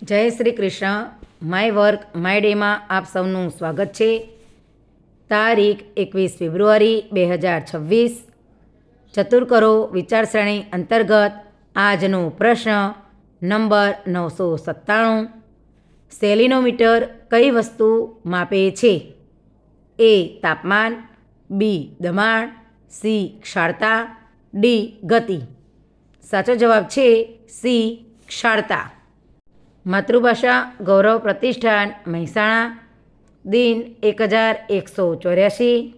જય Shri Krishna. My work my ડેમાં આપ સૌનું સ્વાગત છે. તારીખ 21 ફેબ્રુઆરી 2026. ચતુર કરો વિચારસરણી અંતર્ગત આજનો પ્રશ્ન નંબર 997. સેલિનોમીટર કઈ વસ્તુ માપે છે? એ. તાપમાન, બી. દબાણ, સી. ક્ષારતા, ડી. ગતિ. સાચો જવાબ છે સી. ક્ષારતા. માતૃભાષા ગૌરવ પ્રતિષ્ઠાન મહેસાણા. દિન 1184.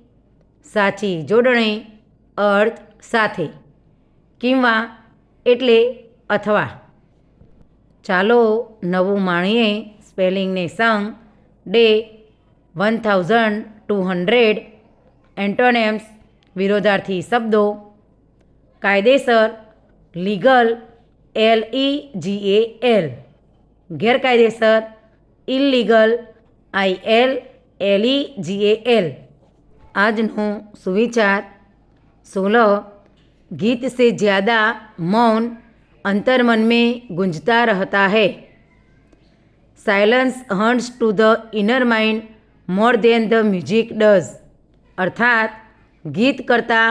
સાચી જોડણી અર્થ સાથે. કિંવા એટલે અથવા. ચાલો નવું માણીએ સ્પેલિંગને સંગ. ડે 1200. એન્ટોનેમ્સ વિરોધાર્થી શબ્દો. કાયદેસર લીગલ LEGAL. ગેરકાયદેસર ઇલીગલ ILLEGAL. આજનો સુવિચાર 16. गीत से ज़्यादा मौन अंतर्मन में गूंजता रहता है. Silence haunts to the inner mind more than the music does. अर्थात गीत करતાં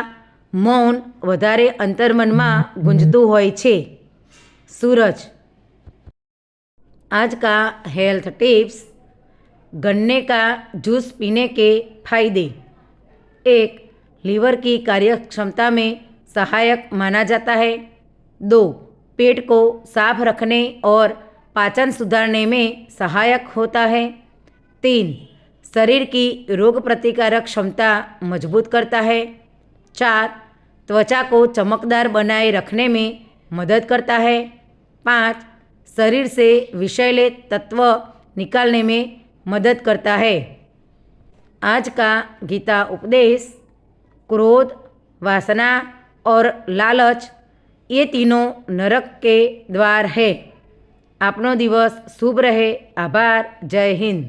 મૌન વધારે અંતર્મનમાં ગુંજતું હોય છે. सूरज. आज का हेल्थ टिप्स. गन्ने का जूस पीने के फायदे. 1. लीवर की कार्यक्षमता में सहायक माना जाता है. 2. पेट को साफ रखने और पाचन सुधारने में सहायक होता है. 3. शरीर की रोग प्रतिकारक क्षमता मजबूत करता है. 4. त्वचा को चमकदार बनाए रखने में मदद करता है. 5. शरीर से विषैले तत्व निकालने में मदद करता है. आज का गीता उपदेश. क्रोध, वासना और लालच ये तीनों नरक के द्वार है. आपनो दिवस शुभ रहे. आभार. जय हिंद.